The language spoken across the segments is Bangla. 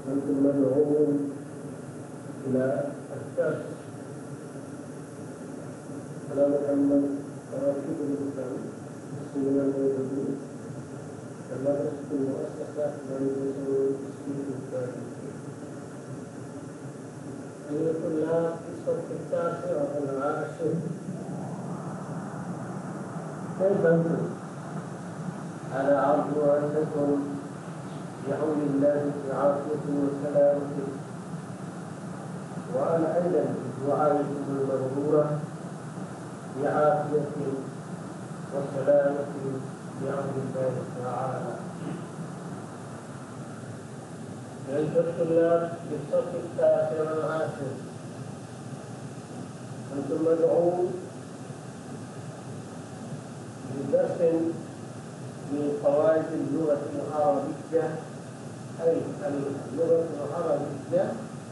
أنتم مدعوون إلى الدرس على محمد تراكيب الإسلام السنة الموجودين المدرسة المؤسسة مدرسة التسليم الثالث. أيها الطلاب في الصف التاسع والعاشر، كيف أنتم؟ على عرض أنكم بعون الله في عافية وسلامة، وأنا أيضا دعائكم المغفورة بعافية وسلامة بعون الله تعالى. أيها الطلاب للصف التاسع والعاشر، أنتم مدعوون لدرس من قواعد اللغة العربية، أي اللغة العربية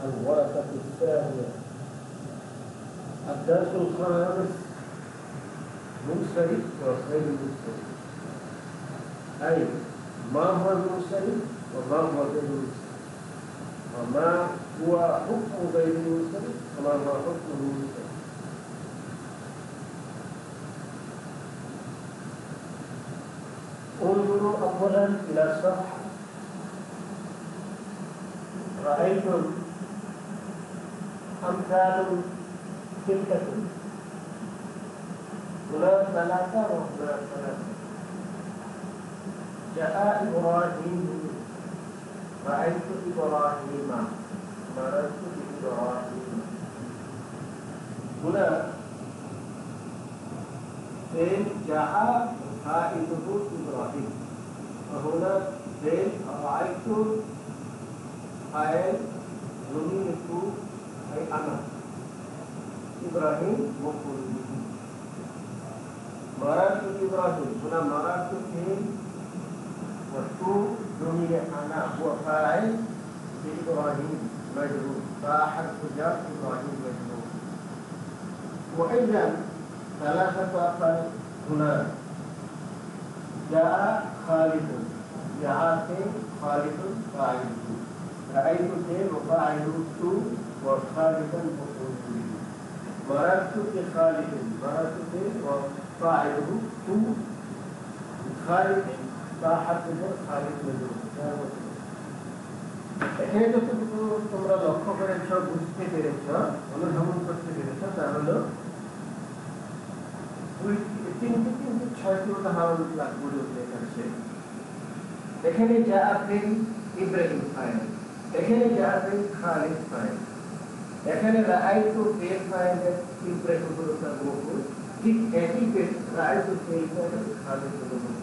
الورقة الثانية. الدرس الخامس منصرف وغير منصرف، أي ما هو المنصرف وما هو غير منصرف، وما هو حكم غير المنصرف وما هو حكم المنصرف. انظروا أولا إلى الصفحة. رأيتم أمثال ستة، هنا ثلاثة وهنا ثلاثة. جاء إبراهيم، رأيت إبراهيم، مررت بإبراهيم. هنا فين جاء قائده إبراهيم، وهنا فين رأيت قائد نميت أي أنا إبراهيم مفعول به. مررت إبراهيم، هنا مررت فين وتو نمي أنا هو فاعل بإبراهيم مجرور، فحرف جر إبراهيم مجرور. وإذا ثلاثة أفعال هنا. جاء خالد، جاء خالد فاعله، رأيت وفاعله وخالدا مفعول به. مررت بخالد، مررت وفاعله خالد فحرف جر خالد مجرور। এখানে যতটুকু তোমরা লক্ষ্য করেছ, বুঝতে পেরেছ, অনুধাবন করতে পেরেছ, তা হলো তিনটি ছয়টি উদাহরণ গড়ে উঠে গেছে। এখানে যা আপনি ইব্রাহিম ফাইল, এখানে যা আপনি খালিদ ফাইল, এখানে রাআইতু ফিল ফাইলের ইব্রাহিম হলো তার মফউল, ঠিক একই রাআইতু ফিল ফাইলের খালিদ হলো মফউল।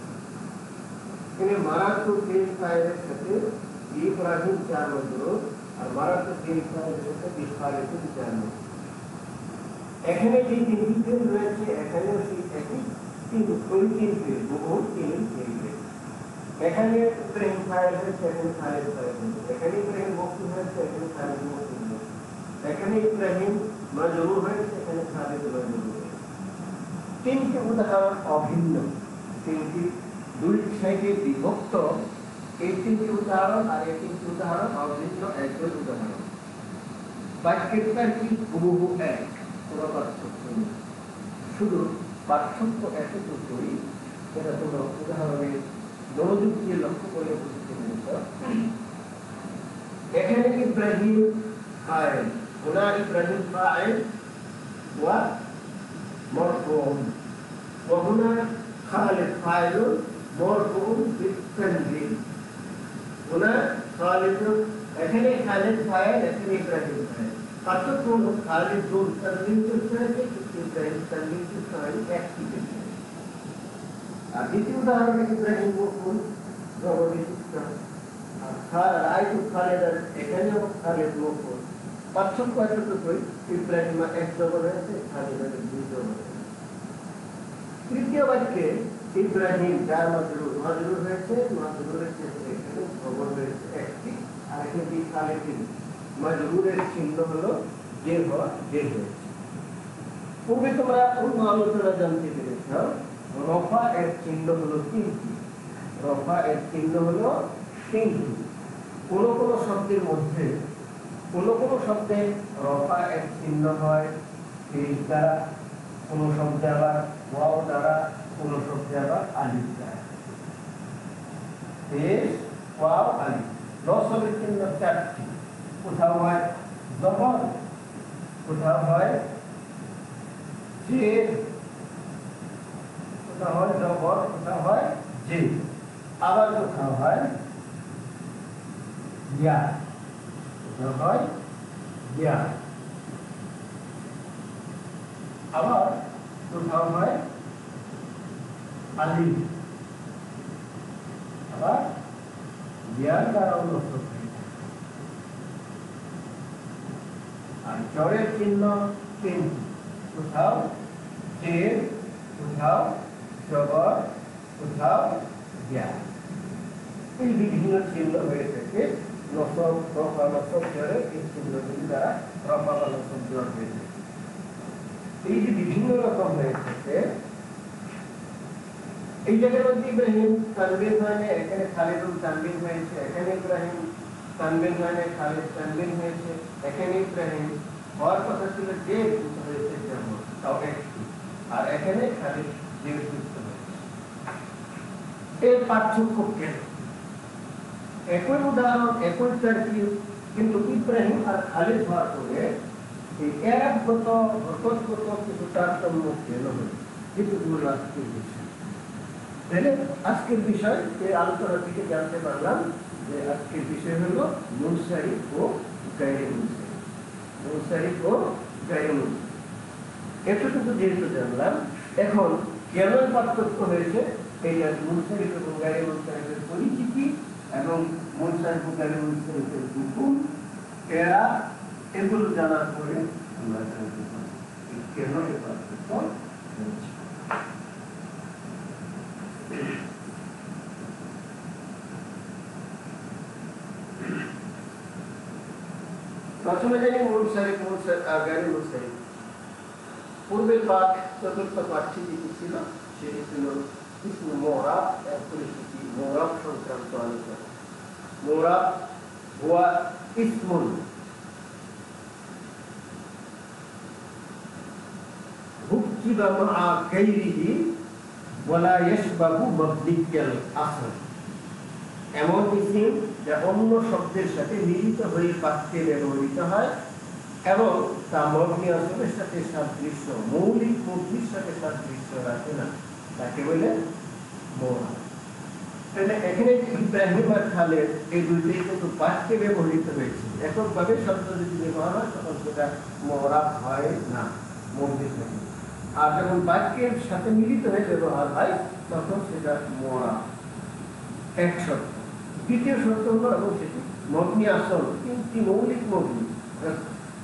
এখানে মারাতু ফিল ফাইলের সাথে ইব্রাহিম চার মজরুর, আর মারাতু ফিল ফাইলের সাথে খালিদ চার মজরুর। এখানে যে তিনটি ফিল রয়েছে, এখানেও সেই একই তিন ফিল, বহু তিন ফিল। এখানে ইব্রাহিম ফাইল হয়েছে, এখানে খালিদ ফাইল হয়েছে, এখানে ইব্রাহিম মফউল হয়েছে, এখানে খালিদ মফউল হয়েছে, এখানে ইব্রাহিম মজরুর হয়েছে, এখানে খালিদ মজরুর হয়েছে। তিনটি উদাহরণ অভিন্ন, তিনটি দুই সাইডে বিভক্ত। এই তিনটি উদাহরণ আর এই তিনটি উদাহরণ অভিন্ন, একই উদাহরণ। বাক্যের কি হুবহু এক, কোনো পার্থক্য নেই, শুধু পার্থক্য এতটুকুই, যেটা তোমরা উদাহরণের মনোযোগ দিয়ে লক্ষ্য করে বুঝতে পেরেছ। এখানে ইব্রাহিম ফাইল, হুনা ইব্রাহিম ফাইল ওয়া মারফুউন, ওয়া হুনা খালিদ ফাইল মারফুউন বিত-তানযীল। হুনা খালিদ, এখানে খালিদ ফাইল, এখানে ইব্রাহিম ফাইল। পার্থক্য হলো খালিদ দূর তানযীল করতে হয়েছে, ইব্রাহিম তানযীল করতে হয় একটি ক্ষেত্রে। আর দ্বিতীয় উদাহরণে ইব্রাহিম মফউল জবরবিশিষ্ট, আর রাআইতু খালিদান, এখানেও খালিদ মফউল। পার্থক্য এতটুকুই, ইব্রাহিম এক জবর হয়েছে, খালিদান দুই জবর হয়েছে। তৃতীয় বাক্যে ইব্রাহিম যার মজরুর, মজরুর হয়েছে, মজরুরের ক্ষেত্রে এখানে জবর হয়েছে একটি, আর এখানে খালিদ মজরুরের চিহ্ন হলো জের হওয়া, জের হয়েছে। পূর্বে তোমরা অন্য আলোচনা জানতে পেরেছ, রফা এর চিহ্ন হলো তিনটি। রফা এর চিহ্ন হলো কিন্তু। কোন কোন শব্দের মধ্যে কোন কোন শব্দে রফা এর চিহ্ন হয় পেশ দ্বারা, কোন শব্দে আবার ওয়াও দ্বারা, কোন শব্দে আবার আলিফ দ্বারা। পেশ, ওয়াও, আলিফ। নসবের চিহ্ন চারটি। কোথাও হয় জবর, কোথাও হয় জের, কোথাও হয় জবর, কোথাও হয় জের, আবার কোথাও হয় ইয়া, কোথাও হয় ইয়া, আবার কোথাও হয় আলিফ, আবার ইয়ার দ্বারা নসব হয়। আর জরের চিহ্ন তিনটি। কোথাও জের, কোথাও জবর, কোথাও ইয়া। এই বিভিন্ন চিহ্ন হয়ে থাকে নসব, রফা, নসব, জরের এই চিহ্নগুলি দ্বারা রফা বা নসব জর হয়ে থাকে। এই যে বিভিন্ন রকম হয়ে থাকে, এই জায়গার মধ্যে ইব্রাহিম তানবির মানে এখানে খালিদুল তানবির হয়েছে, এখানে ইব্রাহিম তানবির মানে খালিদ তানবির হয়েছে, এখানে ইব্রাহিম হওয়ার কথা ছিল যে যুক্ত হয়েছে যেমন তাও একটি, আর এখানে খালিদ যে যুক্ত হয়েছে। এর পার্থক্য কেন? একই উদাহরণ, একই তারকিব, কিন্তু ইব্রাহিম আর খালিদ হওয়ার পরে এই এরাবগত হরকতগত কিছু তারতম্য কেন হলো? কিন্তু আজকের বিষয়, তাহলে আজকের বিষয় এই আলোচনা থেকে জানতে পারলাম যে আজকের বিষয় হলো মুনসারিফ ও গায়রে মুনসারিফ। মুনসারিফ ও গায়রে মুনসারিফ এতটুকু যেহেতু জানলাম, এখন কেন পার্থক্য হয়েছে এইটা মুনসারিফ এবং গায়রে মুনসারিফের পরিচিতি এবং মুনসারিফ ও গায়রে মুনসারিফের হুকুম, এরা এগুলো জানার পরে আমরা জানতে পারব কেন এই পার্থক্য হয়েছে। প্রথমে জানি মুনসারিফ আর গায়রে মুনসারিফ। পূর্বের পাঠ, চতুর্থ পাঠটি যেটি ছিল সেটি ছিল ইসমে মুরাব এর পরিচিতি, মুরাব সংক্রান্ত আলোচনা। মুরাব হুয়া ইসমুন হুকিবা মা গায়রিহি ওয়ালা ইয়াশবাহু মাবনিয়াল আসল। এমন ইসম যা অন্য শব্দের সাথে মিলিত হয়ে বাক্যে ব্যবহৃত হয় এবং তা মবনি আসলের সাথে সাদৃশ্য, মৌলিক মবনির সাথে সাদৃশ্য রাখে না, তাকে বলে মুরাব। তাহলে এখানে ইব্রাহিম আর খালেদ এই দুইটাই কিন্তু বাক্যে ব্যবহৃত হয়েছে। এককভাবে শব্দ যদি ব্যবহার হয় তখন সেটা মুরাব হয় না, মবনি থাকে। আর যখন বাক্যের সাথে মিলিত হয়ে ব্যবহার হয় তখন সেটা মুরাব। এক শর্ত। দ্বিতীয় শর্ত হলো এবং সেটি মবনি আসল, তিনটি মৌলিক মবনি,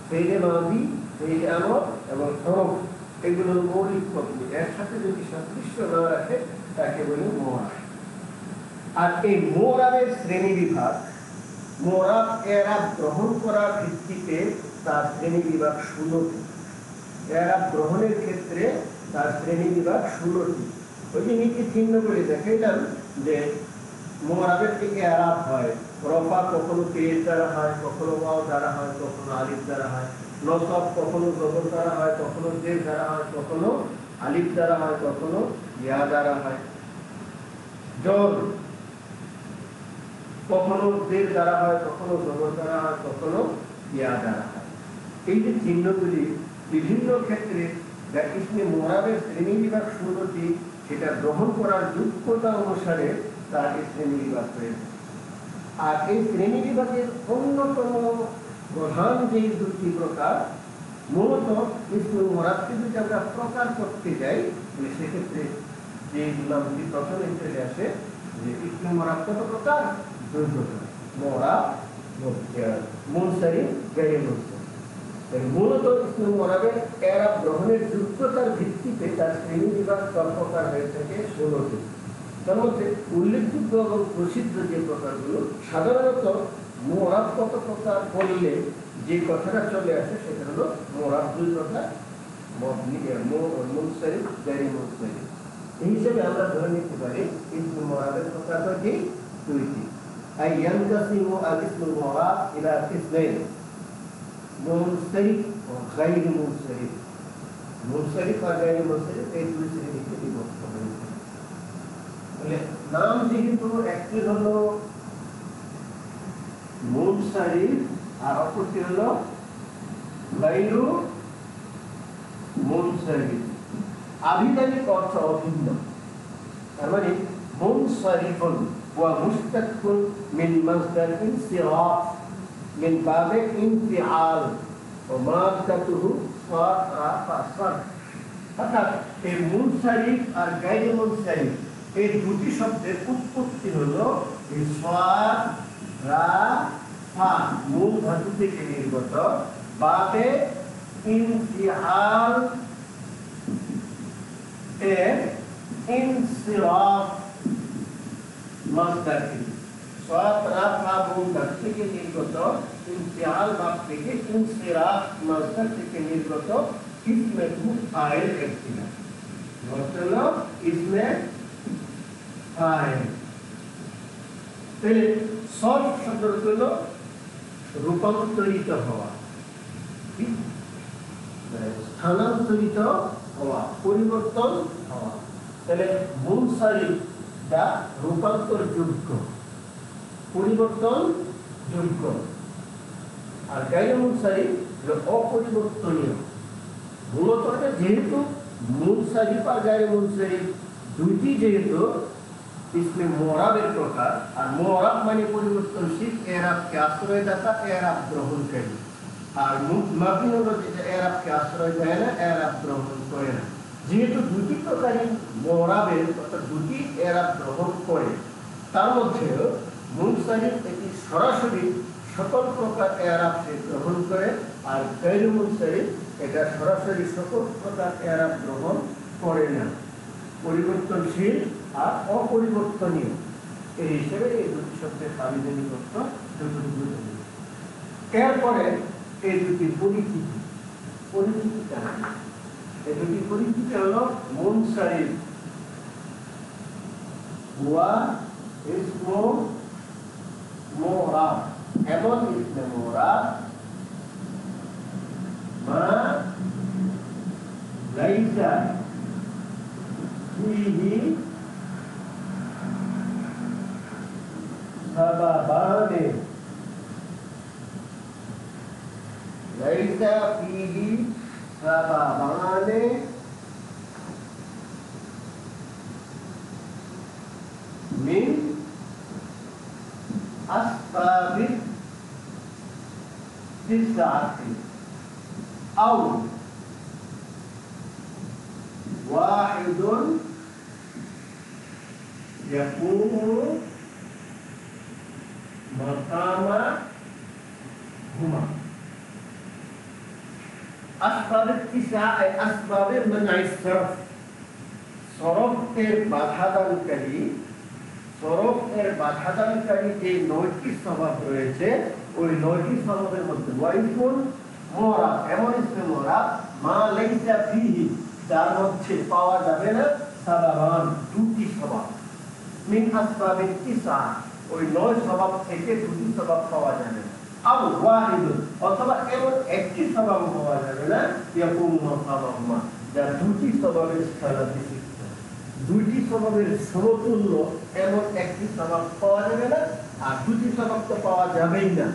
ফেইলে মাদি, ফেইলে আমর এবং হরফ, এগুলো মৌলিক মবনি, এর সাথে যদি সাদৃশ্য না রাখে তাকে বলে মুরাব। আর এই মুরাবের শ্রেণী বিভাগ, মুরাব এরাব গ্রহণ করার ভিত্তিতে তার শ্রেণী বিভাগ 16টি। এরাব গ্রহণের ক্ষেত্রে তার শ্রেণী বিভাগ 16টি। ওই যে নিচে চিহ্ন করে দেখাইলাম যে মুরাবের থেকে এরাব হয়, রফা কখনো পেশ দ্বারা হয়, কখনো ওয়াও দ্বারা হয়, কখনো আলিফ দ্বারা হয়। নসব কখনো জবর দ্বারা হয়, কখনো জের দ্বারা হয়, কখনো আলিফ দ্বারা হয়, কখনো ইয়া দ্বারা হয়। জর কখনো জের দ্বারা হয়, কখনো জবর দ্বারা হয়, কখনো ইয়া দ্বারা হয়। এই যে চিহ্নগুলি বিভিন্ন ক্ষেত্রে যা ইসমে মুরাবের শ্রেণী বিভাগ 16টি, সেটা গ্রহণ করার যোগ্যতা অনুসারে তার শ্রেণী বিভাগ হয়েছে। আর এই শ্রেণী বিভাগের অন্যতম প্রধান যে দুটি প্রকার, মূলত ইসমে মুরাবকে যদি আমরা প্রকার করতে যাই সেক্ষেত্রে যে নামটি প্রথমে চলে আসে যে ইসমে মুরাব কত প্রকার? 2 প্রকার, মুরাব, মুনসারিফ, গায়রে মুনসারিফ। মূলত ইসমে মুরাবের এরাব গ্রহণের যোগ্যতার ভিত্তিতে তার শ্রেণী বিভাগ প্রকার হয়ে থাকে 16টি। তার মধ্যে উল্লেখযোগ্য এবং প্রসিদ্ধ যে প্রকারগুলো, সাধারণত মুরাব কত প্রকার বললে যে কথাটা চলে আসে সেটা হলো মুরাব 2 প্রকার, মুনসারিফ, গায়রে মুনসারিফ। এই হিসেবে আমরা ধরে নিতে পারি ইসমে মুরাবের প্রকার কয়টি? দুইটি। আই ইয়ানকাসিমু আল ইসমুল মুরাদ ইলা কিসমাইন, মুনসারিফ ও গায়র মুনসারিফ। মুনসারিফ আর গায়র মুনসারিফ এই দুই শ্রেণীতে বিভক্ত হয়েছে। তাহলে নাম যেহেতু একটি হলো মুনসারিফ আর অপরটি হলো গায়র মুনসারিফ, আবিধানিক অর্থ অভিন্ন। তার মানে মুনসারিফুন ওয়া মুশতাকুন মিন মাসদার ইনসিরাফ মিন বাবে ইনফিআল ওয়া মাদাতুহু সারাফা। অর্থাৎ এই মুনসারিফ আর গায়র মুনসারিফ এই দুটি শব্দের উৎপত্তি হলো এই সাদ রা ফা মূল ধাতু থেকে নির্গত, বাবে ইনফিআল এর ইনসিরাফ মাসদার থেকে, সাদ রা ফা মূল ধাতু থেকে নির্গত, ইনফিআল বাব থেকে, ইনসিরাফ মাসদার থেকে নির্গত ইসমে ফাইল একটি নাম। হলো ইসমে ফাইল। তাহলে সরফ শব্দটি হলো রূপান্তরিত হওয়া, স্থানান্তরিত হওয়া, পরিবর্তন হওয়া। তাহলে মুনসারিফটা রূপান্তর যোগ্য, পরিবর্তন যোগ্য, আর গায়র মুনসারিফ হলো অপরিবর্তনীয়। মূলত যেহেতু মুনসারিফ আর গায়র মুনসারিফ দুইটি যেহেতু ইসমে মুরাবের প্রকার, আর মুরাব মানে পরিবর্তনশীল, এরাবকে আশ্রয়দাতা, এরাব গ্রহণকারী। আর মাবিন হলো যেটা এরাবকে আশ্রয় দেয় না, এরাব গ্রহণ করে না। যেহেতু দুটি প্রকারই মুরাবের অর্থাৎ দুটি এরাব গ্রহণ করে, তার মধ্যেও মুনসারিফ এটি সরাসরি সকল প্রকার এরাব গ্রহণ করে, আর গায়র মুনসারিফ এটা সরাসরি সকল প্রকার এরাব গ্রহণ করে না, পরিবর্তনশীল আর অপরিবর্তনীয়। এই হিসেবে এই দুটি শব্দের আবিধানিক অর্থ যতটুকু। এরপরে এই দুটি পরিচিতি জানা। এই দুটি পরিচিতি হলো মুনসারিফ ওয়া ইসমু মুরাদ, এমন ইসমে মুরাদ মা লাইসা ফিহি সাবাবানে, লাইসা ফিহি সাবাবানে মিন আসবাবি তিসআতি আও ওয়াহিদুন ইয়াকুমু মাকামা হুমা। আসবাবের তিসা এই আসবাবের মানাই সরফ, সরফের বাধাদানকারী, সরফের বাধাদানকারী যে ৯টি স্বভাব রয়েছে, ওই ৯টি স্বভাবের মধ্যে ওয়াইফুন মুরাব, এমন ইসমে মুরাব মা লাইসা ফিহি, যার মধ্যে পাওয়া যাবে না সাবাবান, দুটি স্বভাব, মিন আসবাবিন তিসা, ওই ৯ স্বভাব থেকে দুটি স্বভাব পাওয়া যাবে না, আও ওয়াহিদুন, অথবা এমন একটি স্বভাব পাওয়া যাবে না, ইয়াকুমু মাকামাহুমা, যার দুটি স্বভাবের স্থলাভিষিক্ত, দুইটি স্বভাবের সমতুল্য এমন একটি স্বভাব পাওয়া যাবে না, আর দুটি স্বভাব তো পাওয়া যাবেই না।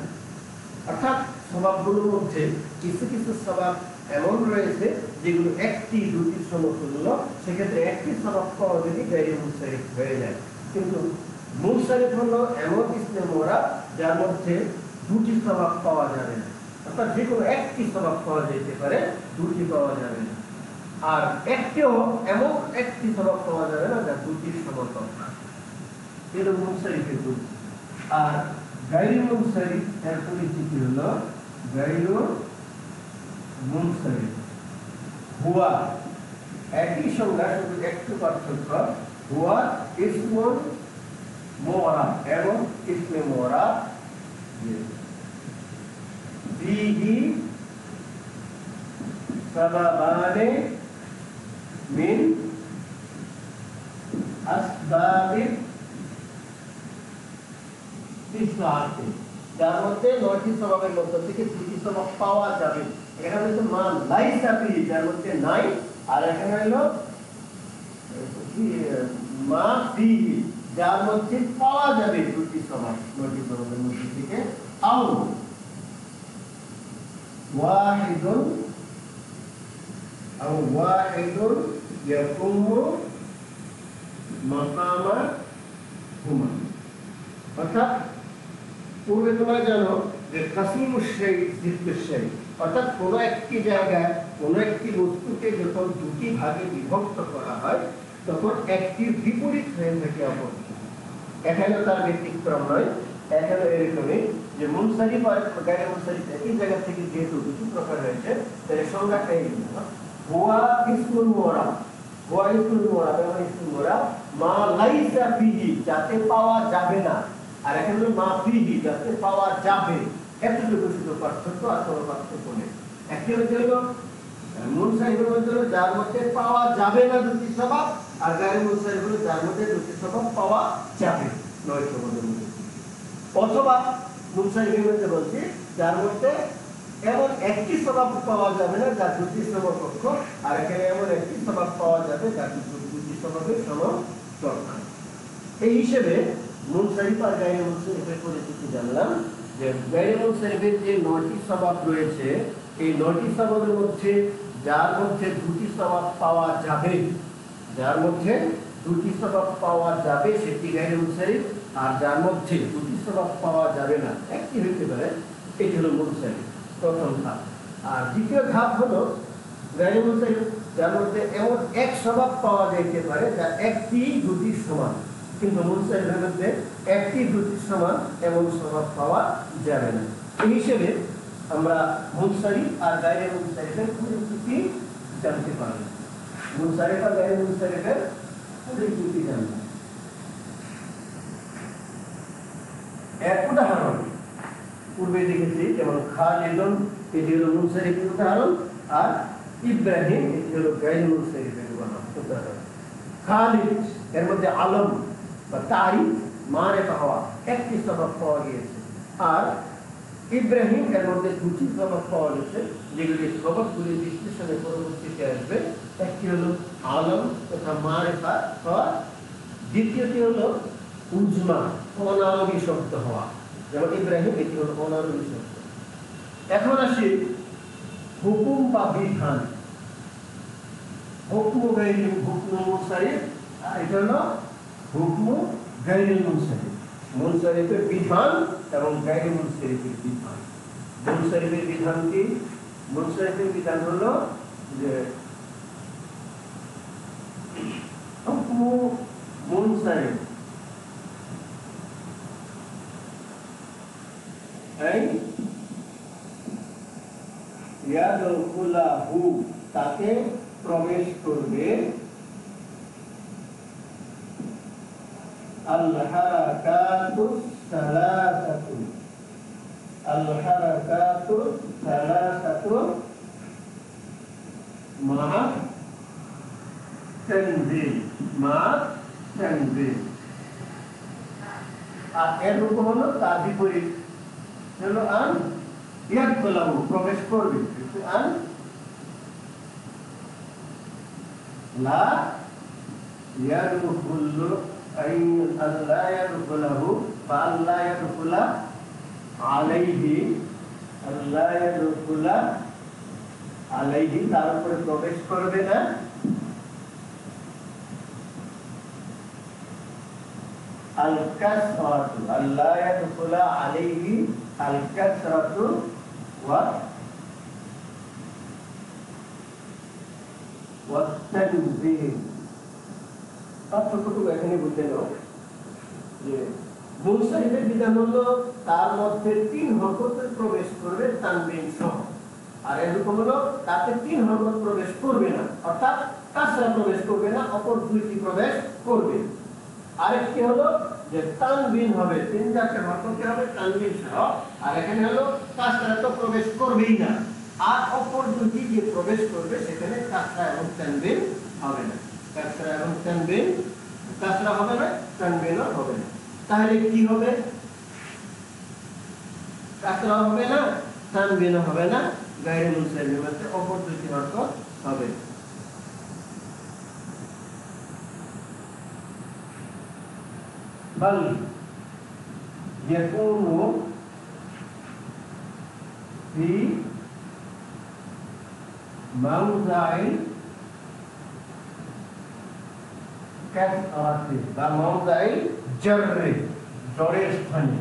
অর্থাৎ স্বভাবগুলোর মধ্যে কিছু কিছু স্বভাব এমন রয়েছে যেগুলো একটি দুটি সমতুল্য, সেক্ষেত্রে একটি স্বভাব পাওয়া যদি গায়র মুনসারিফ হয়ে যায়। কিন্তু মুনসারিফ হলো এমন ইসমে মুরাদ যার মধ্যে দুটি স্বভাব পাওয়া যাবে না, অর্থাৎ যে কোনো একটি স্বভাব পাওয়া যেতে পারে, দুটি পাওয়া যাবে না। আর একটিও এমন একটি স্বভাব পাওয়া যাবে না যা দুটির সমতুল্য, এটা মুনসারিফের গুণ। আর গায়র মুনসারিফ এর পরিচিতি হলো গায়র মুনসারিফ হুয়া, একই সংজ্ঞা, শুধু একটু পার্থক্য, হুয়া ইসমুন মুরাদ, এবং ইসমে মুরাদ ফিহি সাবাবানে মিন আসবাবি তৃতীয় আছে, যার মধ্যে 9টি স্বভাবের মধ্য থেকে 2টি স্বভাব পাওয়া যাবে। এখানে হচ্ছে মা লাইসা ফিহি, যার মধ্যে নাই, আর এখানে হলো মা ফিহি, যার মধ্যে পাওয়া যাবে 2টি স্বভাব। 9টি স্বভাবের মধ্যে থেকে আও ওয়াহিদুন ইয়াকুমু মাকামা হুমা। অর্থাৎ পূর্বে তোমরা জানো যে কাসিমুশ শাই জিদ্দুশ শাই, অর্থাৎ কোনো একটি জায়গায় কোনো একটি বস্তুকে যখন দুটি ভাগে বিভক্ত করা হয় তখন একটির বিপরীত হয়ে থাকে অপরটি। এখানে তার ব্যতিক্রম নয়, এখানে এরকমই যে মুনসারিফ আর গায়রে মুনসারিফ একই জায়গা থেকে যেহেতু দুটি প্রকার হয়েছে, তাহলে সংজ্ঞাটা এই হুয়া ইসমুল মুরাব, হুয়া ইসমুল মুরাব এবং ইসমুল মুরাব মা লাইসা ফিহি, যাতে পাওয়া যাবে না, আর এখানে মা ফিহি, যাতে পাওয়া যাবে। এতটুকু শুধু পার্থক্য, আর কোনো পার্থক্য নেই। একটি হচ্ছে হলো মুনসারিফের মধ্যে হলো যার মধ্যে পাওয়া যাবে না 2টি স্বভাব, আর গায়রে মুনসারিফ হলো যার মধ্যে 2টি স্বভাব পাওয়া যাবে, 9 স্বভাবের মধ্যে। অথবা মুনসারিফের মধ্যে বলছি যার মধ্যে এমন একটি স্বভাব পাওয়া যাবে না যার 2টি সমকক্ষ, আর এখানে এমন একটি স্বভাব পাওয়া যাবে যার 2টি স্বভাবের সমকক্ষ। এই হিসেবে মুনসারিফ আর গায়রে মুনসারিফের পরিচিতি জানলাম। যে গায়রে মুনসারিফের যে 9টি স্বভাব রয়েছে, এই 9টি স্বভাবের মধ্যে যার মধ্যে 2টি স্বভাব পাওয়া যাবে, যার মধ্যে 2টি স্বভাব পাওয়া যাবে সেটি গায়রে মুনসারিফ, আর যার মধ্যে 2টি স্বভাব পাওয়া যাবে না একটি হতে পারে, এটি হলো মুনসারিফ, প্রথম ধাপ। আর দ্বিতীয় ধাপ হলো গায়রে মুনসারিফ, যার মধ্যে এমন এক স্বভাব পাওয়া যাইতে পারে যা একটি 2টি সমান, কিন্তু মুনসারিফের মধ্যে একটি 2টি সমান এমন স্বভাব পাওয়া যাবে না। এই হিসেবে আমরা মুনসারিফ আর গায়রে মুনসারিফের পরিচিতি জানতে পারলাম। মুনসারিফ আর গায়রে মুনসারিফের পরিচিতি জানলাম। এক উদাহরণ পূর্বে দেখেছি, যেমন খালিদুন, এটি হলো মুনসারিফের উদাহরণ, আর ইব্রাহিম, এটি হলো গায়রে মুনসারিফের উদাহরণ। খালিদ এর মধ্যে আলম বা তারিফ, মারিফা হওয়া, একটি স্বভাব পাওয়া গিয়েছে, আর ইব্রাহিম এর মধ্যে 2টি স্বভাব পাওয়া গেছে, যেগুলি স্বভাবগুলি বিশ্লেষণে পরবর্তীতে আসবে। একটি হলো আলম তথা মারিফা হওয়া, দ্বিতীয়টি হলো উজমা, অনারবি শব্দ হওয়া, যেমন ইব্রাহিম, এটি হলো অনারবি শব্দ। এখন আসি হুকুম বা বিধান। হুকমু গায়রে মুনসারিফ, আর এটা হলো হুকমু গায়রে মুনসারিফ। মুনসারিফের বিধান এবং গায়রে মুনসারিফের বিধান। মুনসারিফের বিধান কি? মুনসারিফের বিধান হলো যে হুকমু মুনসারিফ এই ইয়াদখুলাহু, তাকে প্রবেশ করবে আল হারাকাতুস সালাসাতু, আল হারাকাতুস সালাসাতু মা তানজিল, মা তানজিল। আর এর রূপ হলো তার বিপরীত, হলো আন ইয়াদখুলাহু, প্রবেশ করবে, আন লা ইয়াদখুলু, আই আল্লাহ ইয়াদখুলাহু বা আল্লাহ ইয়াদখুলা আলাইহি, আল্লাহ ইয়াদখুলা আলাইহি, তার উপরে প্রবেশ করবে না। আল কাসরাতু, আল্লাহ ইয়াদখুলা আলাইহি আল কাসরাতু ওয়া তানজিল। পার্থক্যটুকু এখানে বুঝতে নাও যে মুনসারিফের বিধান হলো তার মধ্যে 3 হরকত প্রবেশ করবে তানবিন সহ, আর এরকম হলো তাতে 3 হরকত প্রবেশ করবে না, অর্থাৎ কাসরা প্রবেশ করবে না, অপর 2টি প্রবেশ করবে। আরেকটি হলো যে তানবিন হবে, 3-4টে হরকতে হবে তানবিন সহ, আর এখানে হলো কাসরা তো প্রবেশ করবেই না, আর অপর 2টি যে প্রবেশ করবে সেখানে কাসরা এবং তানবিন হবে না। কাসরা এবং তানবিন, কাসরা হবে না, তানবিনও হবে না। তাহলে কি হবে? কাসরা হবে না, তানবিন হবে না, গায়রে মুনসারিফের মধ্যে অপর দুটি হরকত হবে। বাল ইয়াকুনু ফি মাউযাই কাসরাতি বা মাউযাই জাররি, জরের স্থানে,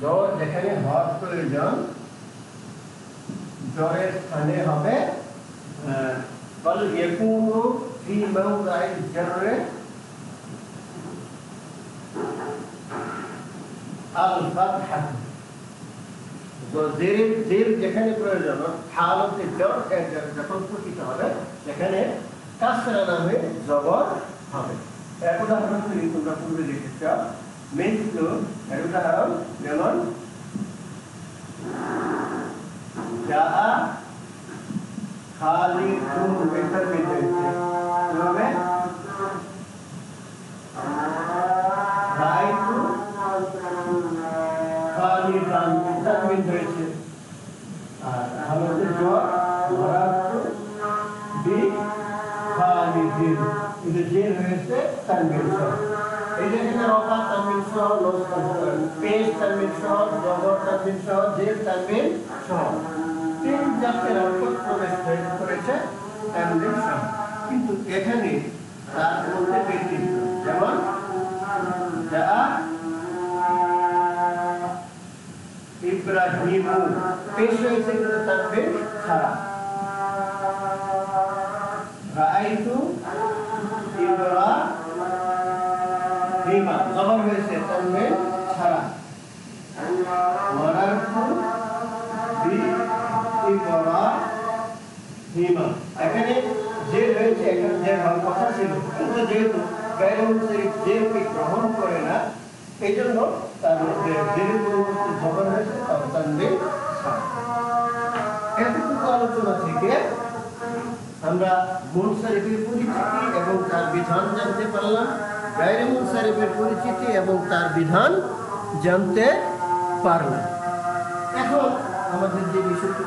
জর যেখানে হওয়ার প্রয়োজন জরের স্থানে হবে বাল ইয়াকুনু ফি মাউযাই জাররি আল ফাতহা। তো জের যেখানে প্রয়োজন হালতে জর যখন প্রকৃত হবে সেখানে কাসরা নামে জবর হবে। এক উদাহরণ যদি তোমরা পূর্বে দেখেছ, মিসলু এর উদাহরণ যেমন জাআ খালিদুন, এটার মধ্যে কিভাবে রাআইতু খালিদান, এটার মধ্যে হয়েছে। আর হালতে জর মারাতু বি খালিদিন, এটা জের হয়েছে তানবিন সহ। এই যে এখানে রফা তানবিন সহ, পেশ তানবিন সহ, জবর তানবিন সহ, জের তানবিন সহ তিন জাতের হরকত প্রবেশ করেছে তানবিন সহ। কিন্তু এখানে তার মধ্যে ব্যতিক্রম, যেমন জাআ ইব্রাহিমু, পেশ হয়েছে কিন্তু তানবিন ছাড়া। রাআইতু ইব্রাহিমা, জবর হয়েছে তানবিন ছাড়া। মারারতু বি ইব্রাহিমা, এখানে জের হয়েছে, এখানে জের হওয়ার কথা ছিল, কিন্তু যেহেতু গায়রে মুনসারিফ জেরকে গ্রহণ করে না, এই জন্য তার মধ্যে জেরের পরিবর্তে জবর হয়েছে, তানবিন ছাড়া। এতটুকু আলোচনা থেকে আমরা মুনসারিফের পরিচিতি এবং তার বিধান জানতে পারলাম, গায়রে মুনসারিফের পরিচিতি এবং তার বিধান জানতে পারলাম। এখন আমাদের যে বিষয়টি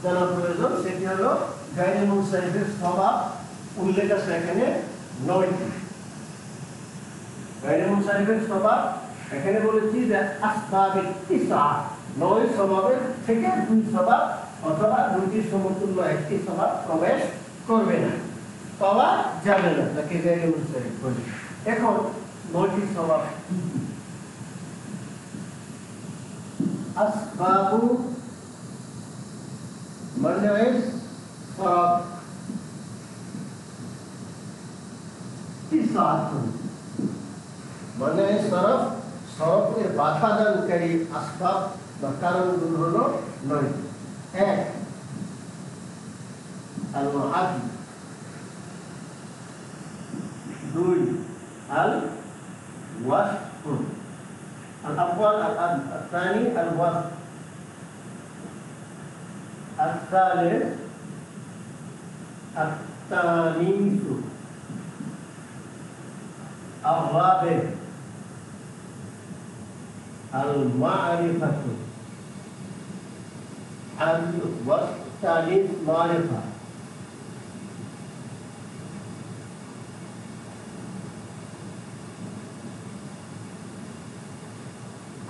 জানা প্রয়োজন সেটি হলো গায়রে মুনসারিফের স্বভাব। উল্লেখ আছে এখানে 9টি। গায়রে মুনসারিফের স্বভাব এখানে বলেছি যে আসবাবে তিসা, 9 স্বভাবের থেকে 2 স্বভাব অথবা 2টির সমতুল্য একটি স্বভাব প্রবেশ করবে না, পাওয়া যাবে না, তাকে গায়রে মুনসারিফ বলে। এখন 9টি স্বভাব আসবাবু মানঈ সরফ তিসাতুন, মানঈ সরফ, সরফের বাধা দানকারী আসবাব বা কারণগুলো হলো 9টি। 1 আল মুআদ্দ, 2 আল ওয়াসফ, الأول الأدب، الثاني الوصف، الثالث التانيث، الرابع المعرفة، الوصف الثالث معرفة،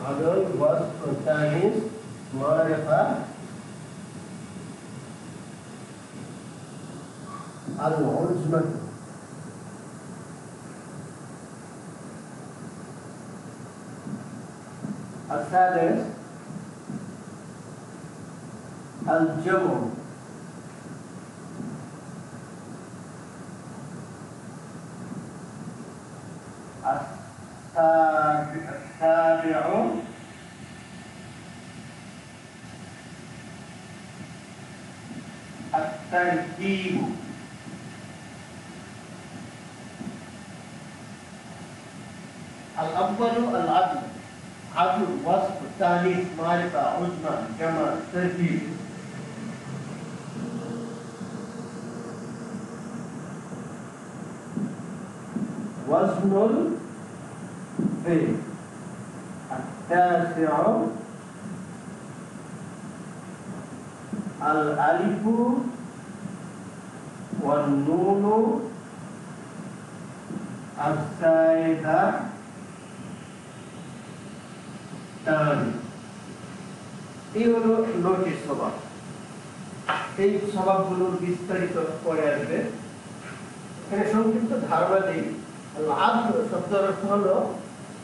الوصف الثالث معرفة، العجمة، السادس الجمع، السابع الترتيب، الأول العدل، عدل وصف تانيث معرفة عجمة جمع ترتيب. وزن الفعل. التاسع আল আলিফু ওয়ান নুনু আস-সাইদা তানি। এই হলো নয়টি স্বভাব। এই স্বভাবগুলোর বিস্তারিত পরে আসবে। এখানে সংক্ষিপ্ত ধারণা দিই। লাভ শব্দের অর্থ হলো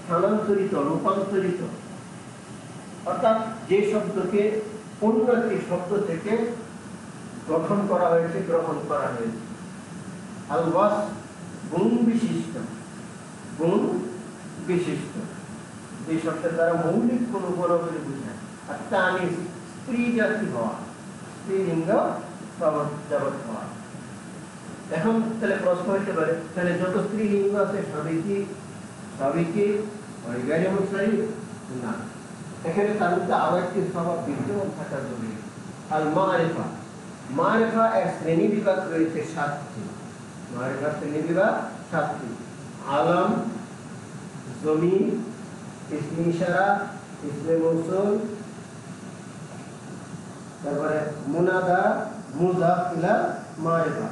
স্থানান্তরিত, রূপান্তরিত, অর্থাৎ যে শব্দকে অন্য একটি শব্দ থেকে গঠন করা হয়েছে, গ্রহণ করা হয়েছে। আল ওয়াস গুণ বিশিষ্ট, গুণ বিশিষ্ট, যে শব্দের দ্বারা মৌলিক কোনো গুণাবলী বোঝায়। আর তানি স্ত্রী জাতি হওয়া, স্ত্রীলিঙ্গ যাবত হওয়া। এখন তাহলে প্রশ্ন হতে পারে, তাহলে যত স্ত্রীলিঙ্গ আছে সবই কি গায়রে মুনসারিফ? না, এখানে তার মধ্যে আরো একটি স্বভাব বিদ্যমান থাকা জরুরি। আল মারিফা, মারিফা এর শ্রেণী বিভাগ রয়েছে 7টি। মারিফা শ্রেণী বিভাগ 7টি। আলম, জমির, ইসমে ইশারা, ইসমে মৌসুল, তারপরে মুনাদা, মুযাফ ইলা মারিফা।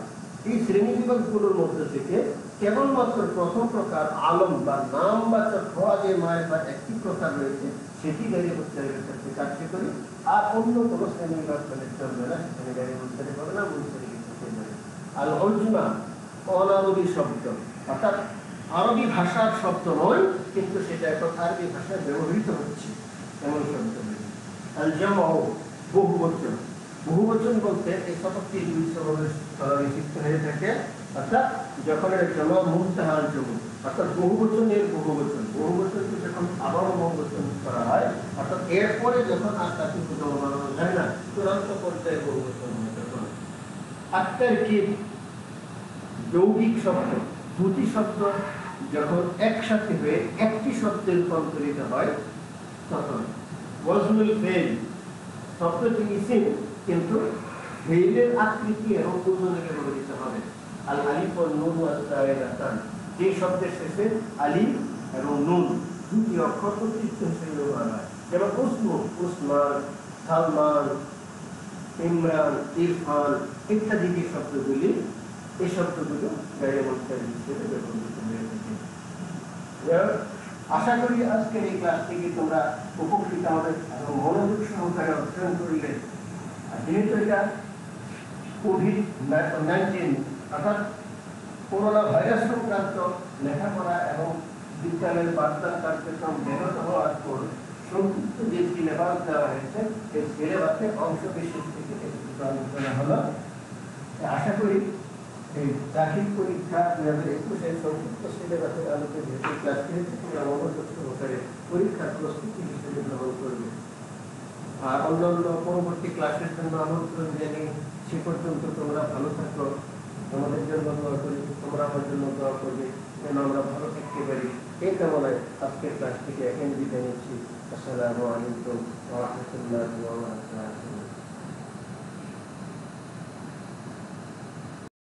এই শ্রেণী বিভাগগুলোর মধ্যে থেকে কেবলমাত্র প্রথম প্রকার আলম বা নামবাচক হওয়া যে মারিফা একটি প্রকার রয়েছে, সেটি গায়রে মুনসারিফের ক্ষেত্রে কার্যকরী। আর অন্য কোনো শ্রেণী বিভাগ চলবে না, সেখানে গায়রে মুনসারিফ হবে না, মুনসারিফের ক্ষেত্রে যাবে। আল উজমা অনারবি শব্দ, অর্থাৎ আরবি ভাষার শব্দ নয়, কিন্তু সেটা এখন আরবি ভাষায় ব্যবহৃত হচ্ছে এমন শব্দ। আল জামউ বহুবচন, বহুবচন বলতে এই শব্দটি দুই স্বভাবে বিশিষ্ট হয়ে থাকে। অর্থাৎ যখন এর জমা মুনতাহাল জমু, অর্থাৎ বহুবচনের বহুবচন, বহুবচনকে যখন আবার বহুবচন করা হয়, অর্থাৎ এরপরে যখন আর তাকে জমা বানানো যায় না, চূড়ান্ত পর্যায়ে বহুবচন হয় তখন। আত-তারকিব যৌগিক শব্দ, দুটি শব্দ যখন একসাথে হয়ে একটি শব্দে রূপান্তরিত হয় তখন। ওয়াজনুল ফেল, শব্দটি ইসিম কিন্তু ফেইলের আকৃতি এবং ওজনে ব্যবহৃত হবে। আল আলিফ ওয়ান নুন ওয়াস-সাইদাতান, যে শব্দের শেষে আলিফ এবং নুন দুটি অক্ষর প্রত্যক্ষ হিসেবে ব্যবহার হয়। যেমন উসমু, উসমান, সালমান, ইমরান, ইরফান ইত্যাদি যে শব্দগুলি, এই শব্দগুলো গায়রে মুনসারিফ হিসেবে ব্যবহৃত হয়ে থাকে। আশা করি আজকের এই ক্লাস থেকে তোমরা উপকৃত হবে এবং মনোযোগ সহকারে অধ্যয়ন করলে। যেহেতু এটা কোভিড-19 অর্থাৎ করোনা ভাইরাস সংক্রান্ত লেখাপড়া এবং বিদ্যালয়ের পাঠদান কার্যক্রম ব্যাহত হওয়ার পর সংক্ষিপ্ত যে সিলেবাস দেওয়া হয়েছে, এই সিলেবাসের অংশ বিশেষ থেকে আলোচনা হলো। আশা করি এই দাখিল পরীক্ষা 2021 সংক্ষিপ্ত সিলেবাসের আলোকে যেহেতু ক্লাস সহকারে পরীক্ষার প্রস্তুতি হিসেবে গ্রহণ করবে। আর অন্যান্য পরবর্তী ক্লাসের জন্য আমন্ত্রণ জানিয়ে সে পর্যন্ত তোমরা ভালো থাকো, তোমাদের জন্য দোয়া করি, তোমরা আমার জন্য দোয়া করবে যেন আমরা ভালো থাকতে পারি। এই কামনায় আজকের ক্লাস থেকে এখানে বিদায় নিচ্ছি। আসসালামু আলাইকুম ওয়া রাহমাতুল্লাহি ওয়া বারাকাতুহু।